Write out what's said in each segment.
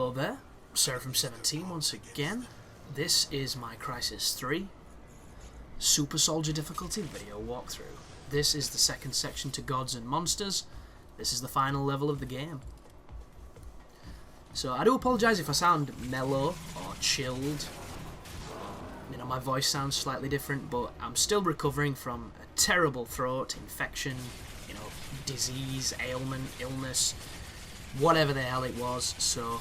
Hello there, Seraphim17 once again. This is my Crysis 3 Super Soldier difficulty video walkthrough. This is the second section to Gods and Monsters. This is the final level of the game. So I do apologise if I sound mellow or chilled. You know, my voice sounds slightly different, but I'm still recovering from a terrible throat infection, you know, disease, ailment, illness, whatever the hell it was. So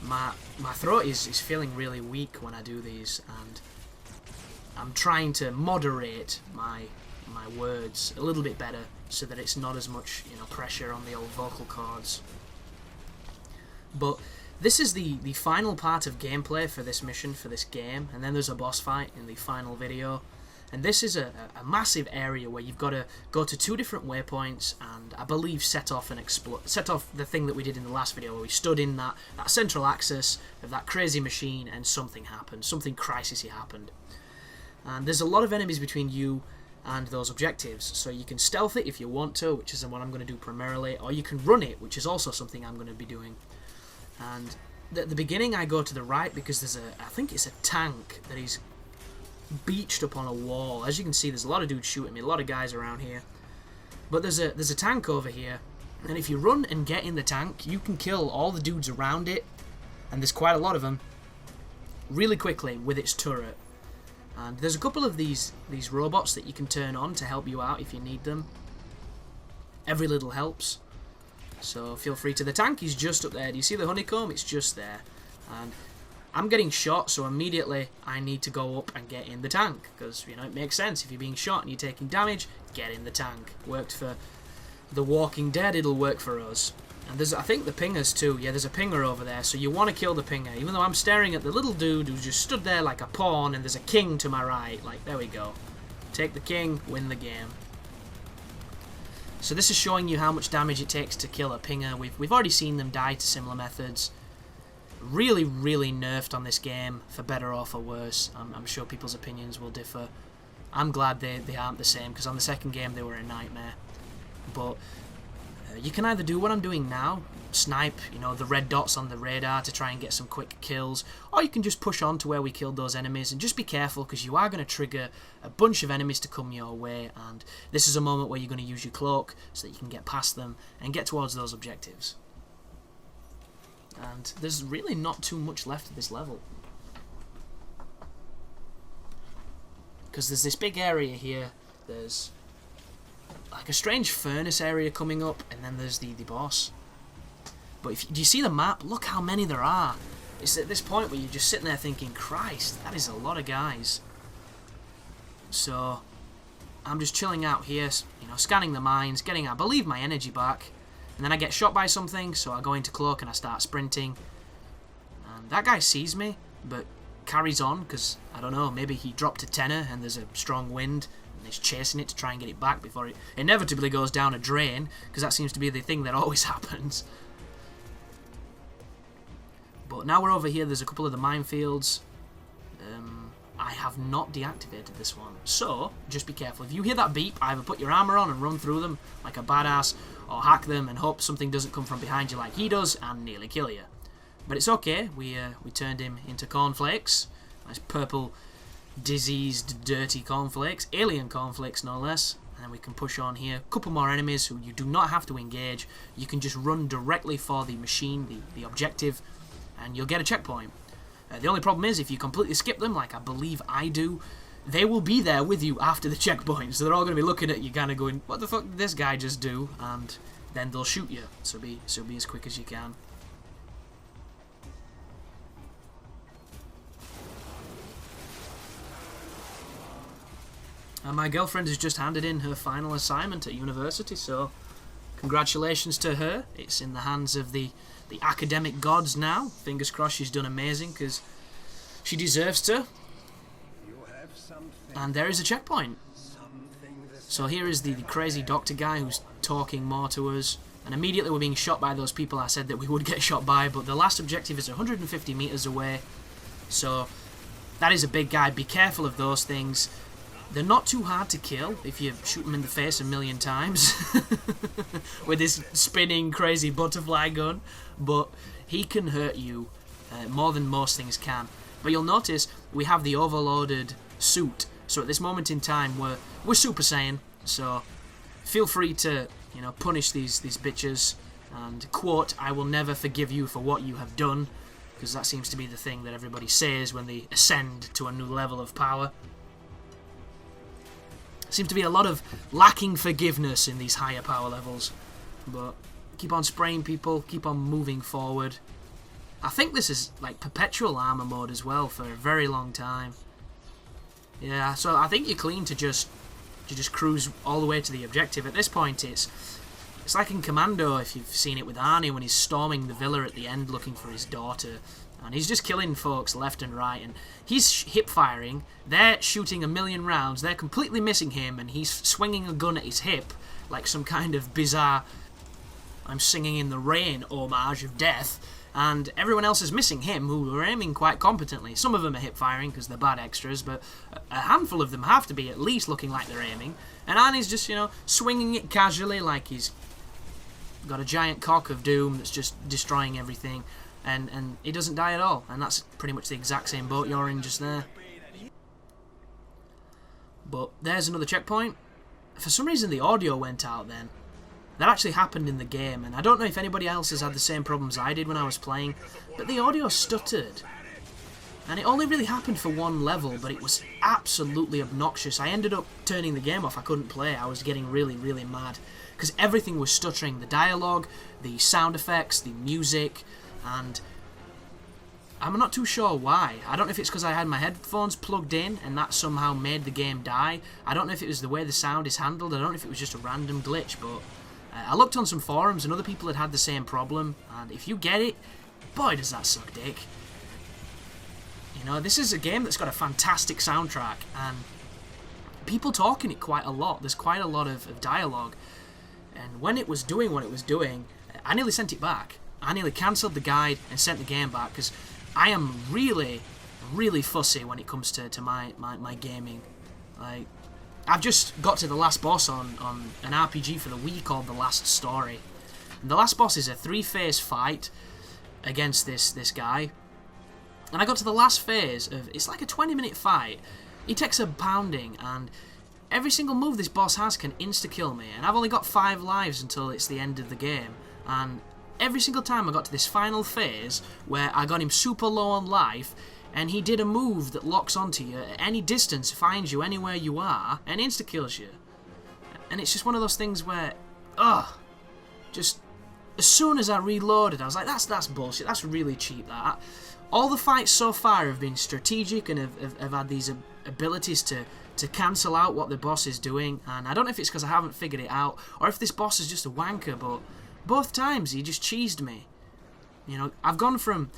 my throat is feeling really weak when I do these, and I'm trying to moderate my words a little bit better so that it's not as much, you know, pressure on the old vocal cords. But this is the final part of gameplay for this mission, for this game, and then there's a boss fight in the final video. And this is a massive area where you've got to go to 2 different waypoints and I believe set off the thing that we did in the last video, where we stood in that central axis of that crazy machine and something happened, something Crysis-y happened. And there's a lot of enemies between you and those objectives, so you can stealth it if you want to, which is what I'm going to do primarily, or you can run it, which is also something I'm going to be doing. And at the beginning I go to the right because there's I think it's a tank that is beached upon a wall. As you can see, there's a lot of dudes shooting me, a lot of guys around here. But there's a tank over here, and if you run and get in the tank, you can kill all the dudes around it, and there's quite a lot of them, really quickly with its turret. And there's a couple of these robots that you can turn on to help you out if you need them. Every little helps. So feel free to. The tank is just up there. Do you see the honeycomb? It's just there. And I'm getting shot, so immediately I need to go up and get in the tank. Because, you know, it makes sense. If you're being shot and you're taking damage, get in the tank. Worked for The Walking Dead, it'll work for us. And there's, I think, the pingers too. Yeah, there's a pinger over there, so you want to kill the pinger. Even though I'm staring at the little dude who just stood there like a pawn, and there's a king to my right. Like, there we go. Take the king, win the game. So this is showing you how much damage it takes to kill a pinger. We've already seen them die to similar methods. Really, really nerfed on this game, for better or for worse. I'm sure people's opinions will differ. I'm glad they aren't the same, because on the second game they were a nightmare. But you can either do what I'm doing now, snipe, you know, the red dots on the radar to try and get some quick kills, or you can just push on to where we killed those enemies, and just be careful, because you are going to trigger a bunch of enemies to come your way, and this is a moment where you're going to use your cloak so that you can get past them and get towards those objectives. And there's really not too much left of this level, because there's this big area here. There's like a strange furnace area coming up, and then there's the boss. But do you see the map? Look how many there are. It's at this point where you're just sitting there thinking, Christ, that is a lot of guys. So I'm just chilling out here, you know, scanning the mines, getting, I believe, my energy back. And then I get shot by something, so I go into cloak and I start sprinting. And that guy sees me, but carries on, because, I don't know, maybe he dropped a tenner and there's a strong wind, and he's chasing it to try and get it back before it inevitably goes down a drain, because that seems to be the thing that always happens. But now we're over here, there's a couple of the minefields. I have not deactivated this one, so just be careful. If you hear that beep, either put your armor on and run through them like a badass, or hack them and hope something doesn't come from behind you like he does and nearly kill you. But it's okay, we turned him into cornflakes. Nice purple, diseased, dirty cornflakes. Alien cornflakes, no less. And then we can push on here. A couple more enemies who you do not have to engage. You can just run directly for the machine, the objective, and you'll get a checkpoint. The only problem is, if you completely skip them, like I believe I do, they will be there with you after the checkpoint. So they're all going to be looking at you, kind of going, what the fuck did this guy just do? And then they'll shoot you. So be as quick as you can. And my girlfriend has just handed in her final assignment at university, so congratulations to her. It's in the hands of the academic gods now. Fingers crossed she's done amazing, because she deserves to. And there is a checkpoint. So here is the crazy doctor guy who's talking more to us. And immediately we're being shot by those people I said that we would get shot by. But the last objective is 150 meters away. So that is a big guy. Be careful of those things. They're not too hard to kill if you shoot them in the face a million times with this spinning crazy butterfly gun, but he can hurt you more than most things can. But you'll notice we have the overloaded suit, so at this moment in time we're Super Saiyan, so feel free to, you know, punish these bitches, and quote, "I will never forgive you for what you have done," because that seems to be the thing that everybody says when they ascend to a new level of power. Seems to be a lot of lacking forgiveness in these higher power levels, but keep on spraying people, keep on moving forward. I think this is like perpetual armor mode as well for a very long time. Yeah, so I think you're clean to just cruise all the way to the objective. At this point, it's like in Commando, if you've seen it with Arnie, when he's storming the villa at the end looking for his daughter, and he's just killing folks left and right, and he's hip firing, they're shooting a million rounds, they're completely missing him, and he's swinging a gun at his hip like some kind of bizarre "I'm Singing in the Rain" homage of death, and everyone else is missing him, who are aiming quite competently. Some of them are hip firing because they're bad extras, but a handful of them have to be at least looking like they're aiming, and Arnie's just, you know, swinging it casually like he's got a giant cock of doom that's just destroying everything, and he doesn't die at all, and that's pretty much the exact same boat you're in just there. But there's another checkpoint. For some reason the audio went out then. That actually happened in the game, and I don't know if anybody else has had the same problems I did when I was playing, but the audio stuttered. And it only really happened for one level, but it was absolutely obnoxious. I ended up turning the game off. I couldn't play. I was getting really, really mad, because everything was stuttering. The dialogue, the sound effects, the music, and I'm not too sure why. I don't know if it's because I had my headphones plugged in and that somehow made the game die. I don't know if it was the way the sound is handled. I don't know if it was just a random glitch, but I looked on some forums and other people had had the same problem, and if you get it, boy does that suck dick. You know, this is a game that's got a fantastic soundtrack, and people talk in it quite a lot. There's quite a lot of dialogue, and when it was doing what it was doing, I nearly sent it back. I nearly cancelled the guide and sent the game back, because I am really, really fussy when it comes to my gaming. Like, I've just got to the last boss on an RPG for the Wii called The Last Story. And the last boss is a 3-phase fight against this guy. And I got to the last phase of, it's like a 20-minute fight. He takes a pounding, and every single move this boss has can insta-kill me. And I've only got 5 lives until it's the end of the game. And every single time I got to this final phase, where I got him super low on life, and he did a move that locks onto you at any distance, finds you anywhere you are, and insta-kills you. And it's just one of those things where, just as soon as I reloaded, I was like, that's bullshit, that's really cheap, that. All the fights so far have been strategic and have had these abilities to cancel out what the boss is doing, and I don't know if it's because I haven't figured it out, or if this boss is just a wanker, but both times he just cheesed me. You know, I've gone from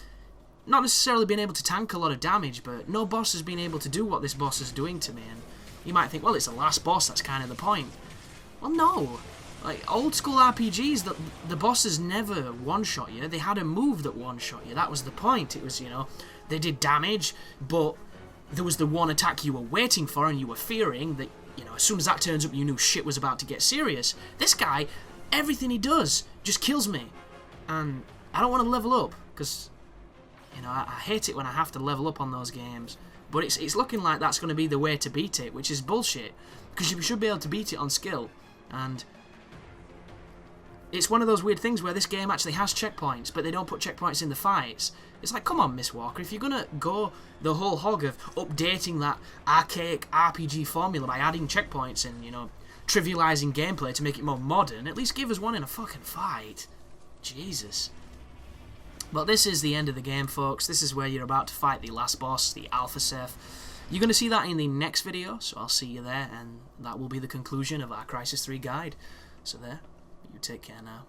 not necessarily being able to tank a lot of damage, but no boss has been able to do what this boss is doing to me, and you might think, well, it's the last boss, that's kind of the point. Well, no. Like, old school RPGs, the bosses never one-shot you. They had a move that one-shot you. That was the point. It was, you know, they did damage, but there was the one attack you were waiting for and you were fearing that, you know, as soon as that turns up, you knew shit was about to get serious. This guy, everything he does just kills me. And I don't want to level up, because, you know, I hate it when I have to level up on those games. But it's looking like that's going to be the way to beat it, which is bullshit, because you should be able to beat it on skill. And it's one of those weird things where this game actually has checkpoints, but they don't put checkpoints in the fights. It's like, come on, Miss Walker, if you're going to go the whole hog of updating that archaic RPG formula by adding checkpoints and, you know, trivializing gameplay to make it more modern, at least give us one in a fucking fight. Jesus. But this is the end of the game, folks. This is where you're about to fight the last boss, the Alpha Ceph. You're going to see that in the next video, so I'll see you there, and that will be the conclusion of our Crysis 3 guide. So there, you take care now.